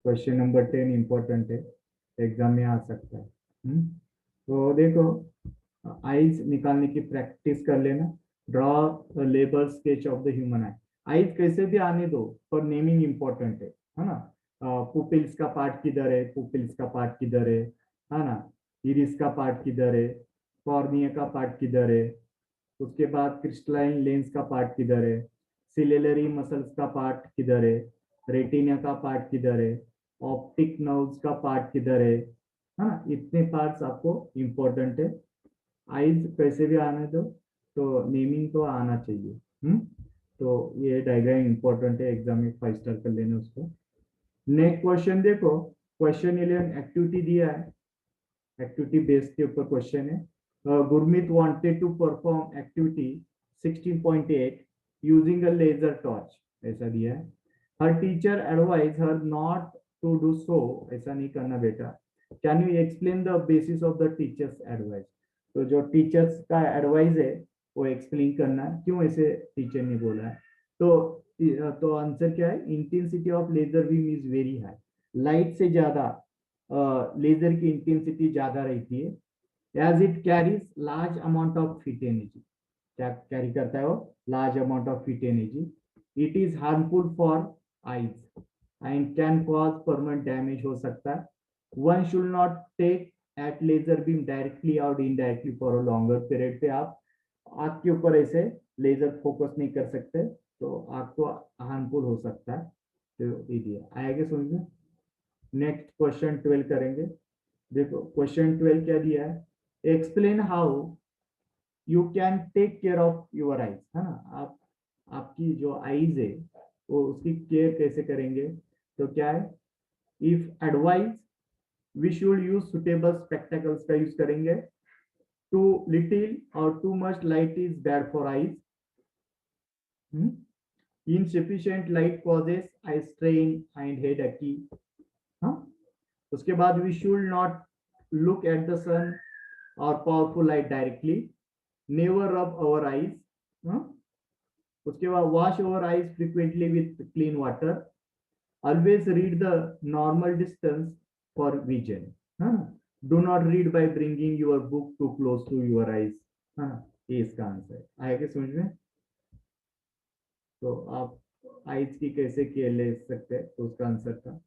Question number 10 important है, exam में आ सकता है। तो देखो, आईज निकालने की प्रैक्टिस कर लेना। Draw labour sketch of the human I. Eyes कैसे भी आने दो, पर नेमिंग इंपॉर्टेंट है ना। पुपिल्स का पार्ट किधर है, पुपिल्स का पार्ट किधर है ना। इरिस का पार्ट किधर है, कॉर्निया का पार्ट किधर है, उसके बाद क्रिस्टलाइन लेंस का पार्ट किधर है, सिलेलरी मसल्स का पार्ट किधर है, रेटिना का पार्ट किधर है, ऑप्टिक नर्व्स का पार्ट किधर है ना। इतने पार्ट्स आपको इंपॉर्टेंट है। आइज कैसे भी आने दो, तो नेमिंग तो आना चाहिए। तो ये डायग्राम इंपॉर्टेंट है, एग्जाम में 5 स्टार कर लेना उसको। नेक्स्ट क्वेश्चन देखो, क्वेश्चन 11 एक्टिविटी दिया है, एक्टिविटी बेस्ड के ऊपर क्वेश्चन है। Gurmeet wanted to perform activity 16.8 using a laser torch, ऐसा दिया है। Her teacher advise her not to do so, ऐसा नहीं करना बेटा। Can you explain the basis of the teacher's advice. तो जो टीचर्स का एडवाइस है वो एक्सप्लेन करना है, क्यों ऐसे टीचर ने बोला है। तो आंसर क्या है, intensity of laser beam is very high. Light से ज्यादा लेजर की इंटेंसिटी ज्यादा रहती है। As it carries large amount of heat energy, क्या कैरी करता है वो, large amount of heat energy. It is harmful for eyes and can cause permanent damage हो सकता है। One should not take at laser beam directly और indirectly for a longer period पे आप आग के ऊपर ऐसे लेजर फोकस नहीं कर सकते, तो आग को हार्मफुल हो सकता है। तो ये आएगा समझ में। नेक्स्ट क्वेश्चन 12 करेंगे। देखो क्वेश्चन 12 क्या दिया है, explain how you can take care of your eyes, है ना। आप आपकी जो आईज है वो उसकी केयर कैसे करेंगे। तो क्या है, if advise we should use suitable spectacles का यूज करेंगे। टू लिटिल और too much light is bad for eyes. Insufficient light causes eye strain and headache. हाँ, उसके बाद we should not look at the sun और powerful light directly. Never रब अवर eyes. उसके बाद wash our eyes frequently with clean water. Always read the normal distance for vision. Do not read by bringing your book too close to your eyes. ये इसका answer आएगा समझ में। तो आप आईज की कैसे केयर ले सकते हैं, तो उसका आंसर था।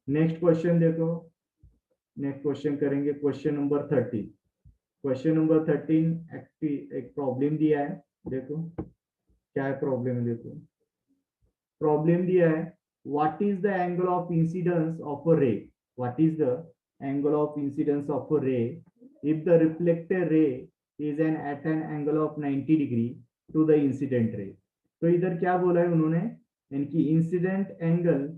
नेक्स्ट क्वेश्चन देखो, नेक्स्ट क्वेश्चन करेंगे क्वेश्चन नंबर 13। क्वेश्चन नंबर 13 एक प्रॉब्लम दिया है। देखो क्या है प्रॉब्लम है, देखो प्रॉब्लम दिया है, what is the angle of incidence of a ray. What is the angle of incidence of a ray if the reflected ray is an at an angle of 90 degree to the incident ray. तो इधर क्या बोला है उन्होंने, इनकी incident angle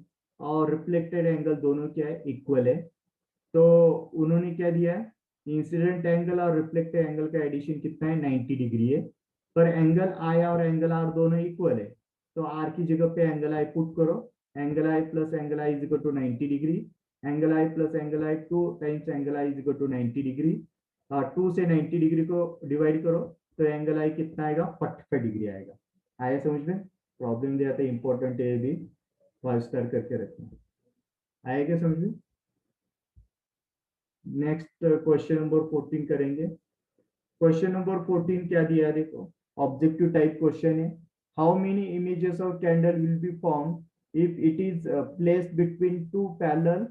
और reflected angle दोनों क्या है, इक्वल है। तो उन्होंने क्या दिया है, इंसिडेंट एंगल और रिफ्लेक्टेड एंगल का एडिशन कितना है, 90 डिग्री है। पर एंगल आई और एंगल आर दोनों इक्वल है, तो आर की जगह पे एंगल आई पुट करो। Angle i plus angle i is equal to 90 degree. Angle i plus angle i 2 times angle i is equal to 90 degree. और 2 से 90 डिग्री को डिवाइड करो, तो एंगल आई कितना आएगा, 45 डिग्री आएगा। आया समझ में। प्रॉब्लम दिया था इंपॉर्टेंट है, भी 5 स्टार करके रखना। आएगा समझ में। नेक्स्ट क्वेश्चन नंबर 14 करेंगे। क्वेश्चन नंबर 14 क्या दिया है, देखो ऑब्जेक्टिव टाइप क्वेश्चन है। How many images of candle will be form if it is placed between two parallel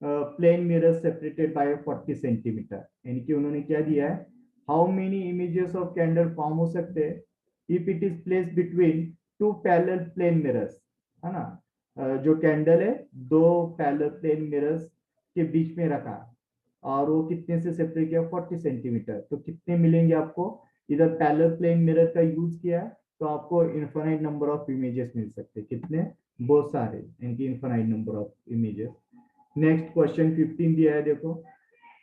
plane mirrors separated by 40 centimetre. यानी कि उन्होंने क्या दिया है, how many images of candle form हो सकते हैं if it is placed between two parallel plane mirrors, है ना। जो कैंडल है दो पैरेलल प्लेन मिरर्स के बीच में रखा, और वो कितने से सेपरेट किया, 40 सेंटीमीटर। तो कितने मिलेंगे आपको, इधर पैरेलल प्लेन मिरर का यूज किया तो आपको इनफाइनाइट नंबर ऑफ इमेजेस मिल सकते हैं। कितने, बहुत सारे, इनकी infinite number of images. Next question 15 दिया है, देखो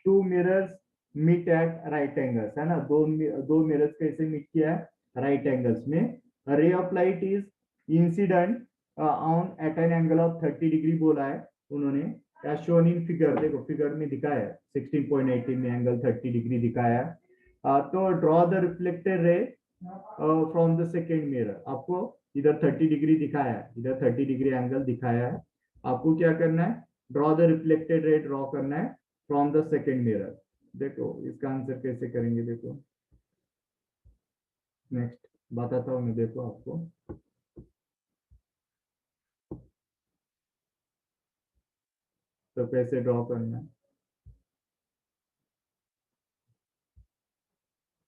two mirrors meet at right angles, है ना। दो मिरर्स कैसे मीट किया है, राइट एंगल्स में। Ray of light is incident on at an angle of 30 degree बोला है उन्होंने, as shown in figure। देखो फिगर में दिखाया है 16.18 में एंगल 30 डिग्री दिखाया है। तो draw the reflected ray from the second mirror. आपको इधर 30 डिग्री दिखाया है, इधर 30 डिग्री एंगल दिखाया है। आपको क्या करना है, draw the reflected ray draw करना है फ्रॉम द सेकेंड मिरर। देखो इसका आंसर कैसे करेंगे, देखो नेक्स्ट बताता हूँ मैं, देखो आपको। तो कैसे ड्रॉ करना है,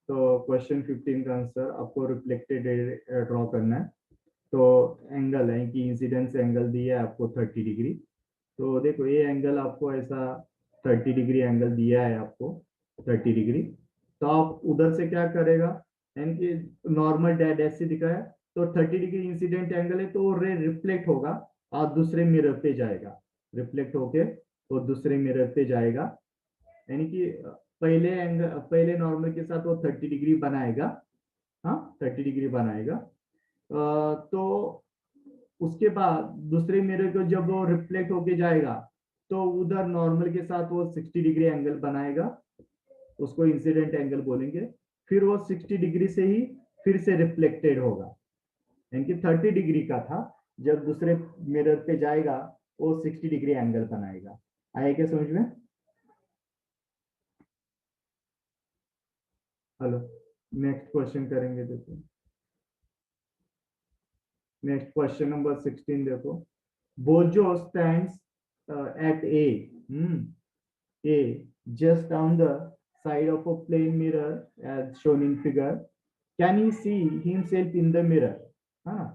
तो क्वेश्चन 15 का आंसर आपको रिफ्लेक्टेड रे ड्रॉ करना है। तो एंगल है कि इंसिडेंस एंगल दिया है आपको 30 डिग्री। तो देखो ये एंगल आपको ऐसा 30 डिग्री एंगल दिया है आपको 30 डिग्री। तो आप उधर से क्या करेगा, यानी कि नॉर्मल डैश से दिखाया, तो 30 डिग्री इंसिडेंट एंगल है, तो वो रे रिफ्लेक्ट होगा और दूसरे मिरर पे जाएगा, रिफ्लेक्ट होके वो दूसरे मिरर पे जाएगा। यानी कि पहले एंगल, पहले नॉर्मल के साथ वो 30 डिग्री बनाएगा। हाँ 30 डिग्री बनाएगा। तो उसके बाद दूसरे मिरर को जब वो रिफ्लेक्ट होके जाएगा, तो उधर नॉर्मल के साथ वो 60 डिग्री एंगल बनाएगा, उसको इंसिडेंट एंगल बोलेंगे। फिर वो 60 डिग्री से ही फिर से रिफ्लेक्टेड होगा, यानी कि 30 डिग्री का था, जब दूसरे मिरर पे जाएगा वो 60 डिग्री एंगल बनाएगा। आया क्या समझ में? हेलो, नेक्स्ट क्वेश्चन करेंगे, देखो नेक्स्ट क्वेश्चन नंबर 16 देखो। बोजो stands eight A, A just on the side of a plane mirror as shown in figure. Can he see himself in the mirror? हाँ,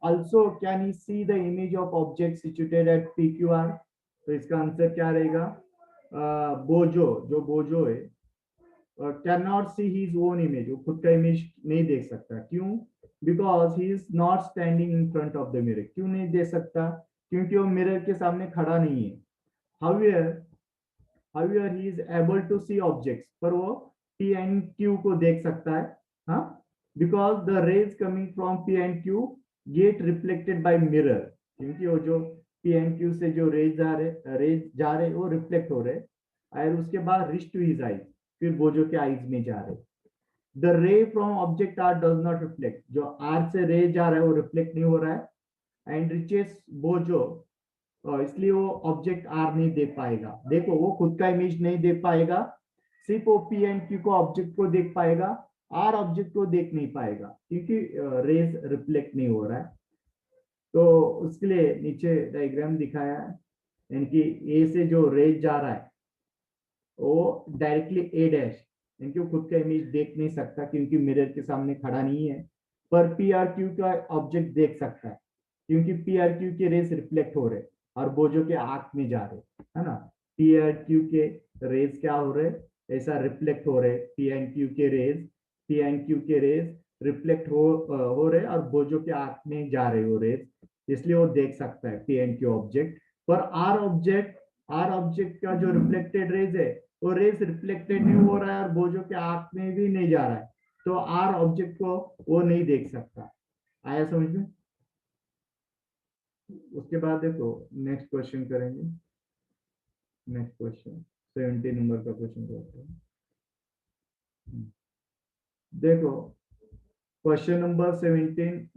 also can he see the image of object situated at PQR? तो इसका answer क्या रहेगा? बोजो, जो बोजो है, can not see his own image, वो खुद का इमेज नहीं देख सकता। क्यों? Because he is not standing in front of the mirror. क्यों नहीं देख सकता? क्योंकि वो मिरर के सामने खड़ा नहीं है। However he is able to see objects, पर वो पी एंड क्यू को देख सकता है। हाँ, because the rays coming from P and Q gate reflected by mirror. क्योंकि वो जो पी एंड क्यू से जो रेज जा रहे वो रिफ्लेक्ट हो रहे, और उसके बाद रिच टू हिज आईज, फिर बोजो के आईज में जा रहे। The ray from object R does not reflect, जो आर से रे जा रहा है वो रिफ्लेक्ट नहीं हो रहा है एंड रिचेस बोजो, इसलिए वो ऑब्जेक्ट आर नहीं देख पाएगा। देखो वो खुद का इमेज नहीं देख पाएगा, सिर्फ वो पी एंड क्यू को ऑब्जेक्ट को देख पाएगा, आर ऑब्जेक्ट को देख नहीं पाएगा, क्योंकि रेज रिफ्लेक्ट नहीं हो रहा है। तो उसके लिए नीचे डायग्राम दिखाया है, यानी कि ए से जो रेज जा रहा है वो डायरेक्टली ए डैश, यानी वो खुद का इमेज देख नहीं सकता क्योंकि मिरर के सामने खड़ा नहीं है, पर पी आर क्यू का ऑब्जेक्ट देख सकता है, क्योंकि पी आर क्यू के रेस रिफ्लेक्ट हो रहे और बोजो के आंख में जा रहे, है ना। पी आर क्यू के रेस क्या हो रहे, ऐसा रिफ्लेक्ट हो रहे, पी एंड क्यू के रेस, पी एंड क्यू के रेस रिफ्लेक्ट हो रहे और बोजो के आंख में जा रहे हो रेस, इसलिए वो देख सकता है पी एंड क्यू ऑब्जेक्ट। पर आर ऑब्जेक्ट का जो रिफ्लेक्टेड रेज है वो रेस रिफ्लेक्टेड नहीं हो रहा है और बोजो के आंख में भी नहीं जा रहा है, तो आर ऑब्जेक्ट को वो नहीं देख सकता। आया समझ में? उसके बाद देखो नेक्स्ट क्वेश्चन करेंगे। नेक्स्ट क्वेश्चन 70 नंबर का क्वेश्चन करते हैं। देखो क्वेश्चन नंबर 17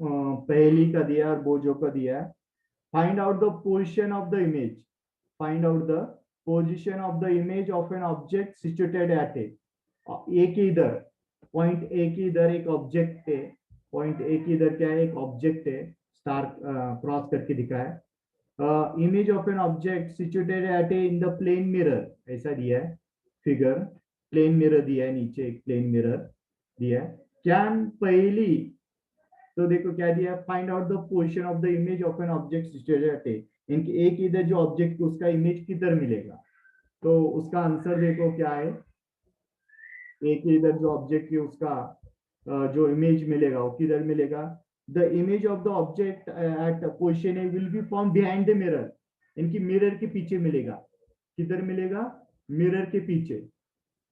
पहली का दिया और बोजो का दिया है। Find out the position of the image, find out the position of the image of an object situated at A के इधर, पॉइंट ए के इधर एक ऑब्जेक्ट है, पॉइंट ए के इधर क्या है, एक ऑब्जेक्ट है, स्टार क्रॉस करके दिखा है। Image of an object situated at A in the plane mirror, ऐसा दिया है फिगर, प्लेन मिरर दिया है, नीचे एक प्लेन मिरर दिया है। कैन पहली, तो देखो क्या दिया, find out the position of the image of an object situated at A, इनके एक इधर जो ऑब्जेक्ट उसका इमेज किधर मिलेगा। तो उसका आंसर देखो क्या है, एक इधर जो ऑब्जेक्ट है उसका जो इमेज मिलेगा वो किधर मिलेगा, the image of the object at position A will be form behind the mirror, इनकी मिरर के पीछे मिलेगा। किधर मिलेगा? मिरर के पीछे।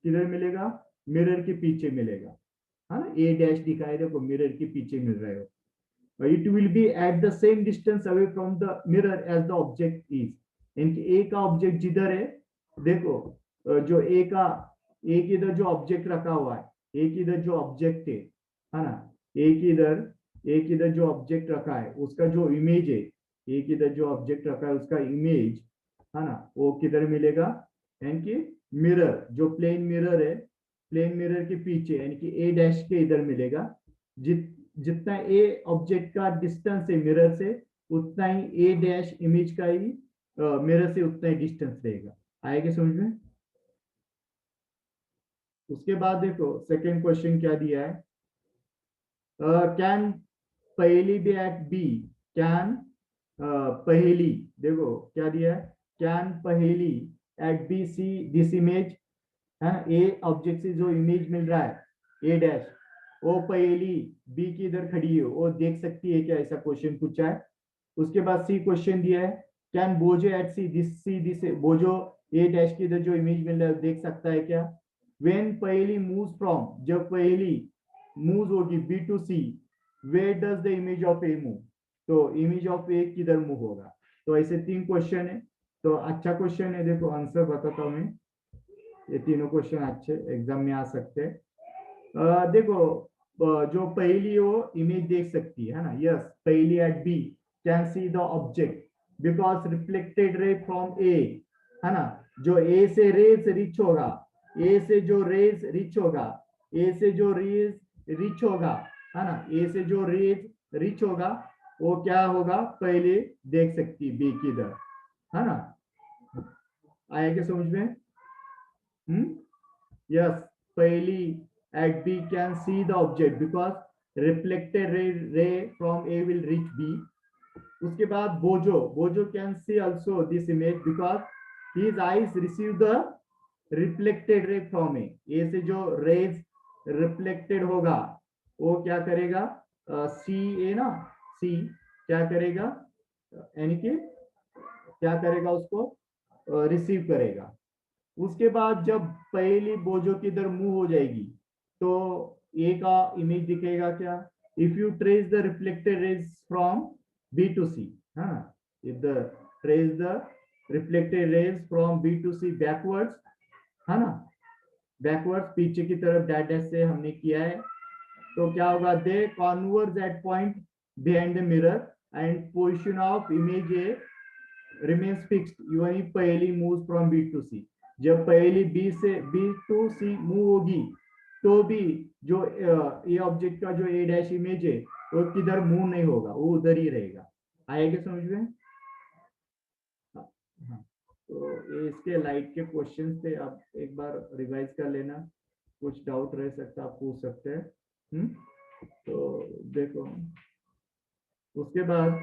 किधर मिलेगा? मिरर के पीछे मिलेगा, है ना। ए डैश दिखाई देखो मिरर के पीछे मिल रहा है। It will be at the same distance away from the mirror as the object is, इनकी ए का ऑब्जेक्ट जिधर है, देखो जो ए का, एक इधर जो ऑब्जेक्ट रखा हुआ है, एक इधर जो ऑब्जेक्ट है ना, एक इधर जो ऑब्जेक्ट रखा है उसका जो इमेज है, एक इधर जो ऑब्जेक्ट रखा है उसका इमेज है ना, वो किधर मिलेगा, यानी कि मिरर, जो प्लेन मिरर है, प्लेन मिरर के पीछे यानी कि ए डैश के इधर मिलेगा। जितना ए ऑब्जेक्ट का डिस्टेंस है मिरर से, उतना ही ए डैश इमेज का ही मिरर से उतना ही डिस्टेंस रहेगा। आएगा समझ में। उसके बाद देखो सेकेंड क्वेश्चन क्या दिया है, कैन पहेली बी एट बी, कैन पहेली, देखो क्या दिया है, can Paheli at B see this image, है ए ऑब्जेक्ट से जो इमेज मिल रहा है ए डैश, वो पहेली बी की इधर खड़ी है, वो देख सकती है क्या, ऐसा क्वेश्चन पूछा है। उसके बाद सी क्वेश्चन दिया है, कैन बोजो एट सी दिस बोजो ए डैश की इधर जो इमेज मिल रहा है देख सकता है क्या। वेन पहेली मूव्स फ्रॉम, जब पहेली मूव होगी B to C, where does the image of A move, तो इमेज ऑफ ए किधर मूव होगा। तो ऐसे तीन क्वेश्चन है, तो अच्छा क्वेश्चन है, देखो आंसर बताता हूं मैं। ये तीनों क्वेश्चन अच्छे एग्जाम में आ सकते हैं। देखो जो पहली वो इमेज देख सकती है ना, यस पहली at B can see the object because reflected ray from A, है ना, जो ए से रेज रिच होगा, ए से जो रेज रिच होगा, ए से जो रेज रिच होगा, है ना, ए से जो रेज रिच होगा, वो क्या होगा पहले देख सकती बी की इधर, है ना। आएगा समझ में। Yes, Paley at B can see the object because reflected ray from A will reach B. उसके बाद बोजो can see also this image because his eyes receive the reflected ray from A. A से जो rays reflected होगा वो क्या करेगा, सी ए ना, सी क्या करेगा, यानी कि क्या करेगा, उसको रिसीव करेगा। उसके बाद जब पहली बोझो की इधर मूव हो जाएगी तो ए का इमेज दिखेगा क्या, if you trace the reflected rays from B to C, हाँ, if the trace the reflected rays from B to C backwards, है ना, बैकवर्ड्स पीछे की तरफ डैश डैश से हमने किया है, तो क्या होगा, they converge at point behind the mirror and position of image A remains fixed even if पहली moves from B to C। जब पहली B से B to C मूव होगी तो भी जो ए ऑब्जेक्ट का जो ए डैश इमेज है वो किधर मूव नहीं होगा, वो उधर ही रहेगा। आएगा समझ में। हाँ, तो ये इसके लाइट के क्वेश्चंस थे, आप एक बार रिवाइज कर लेना, कुछ डाउट रह सकता आप पूछ सकते हैं। तो देखो उसके बाद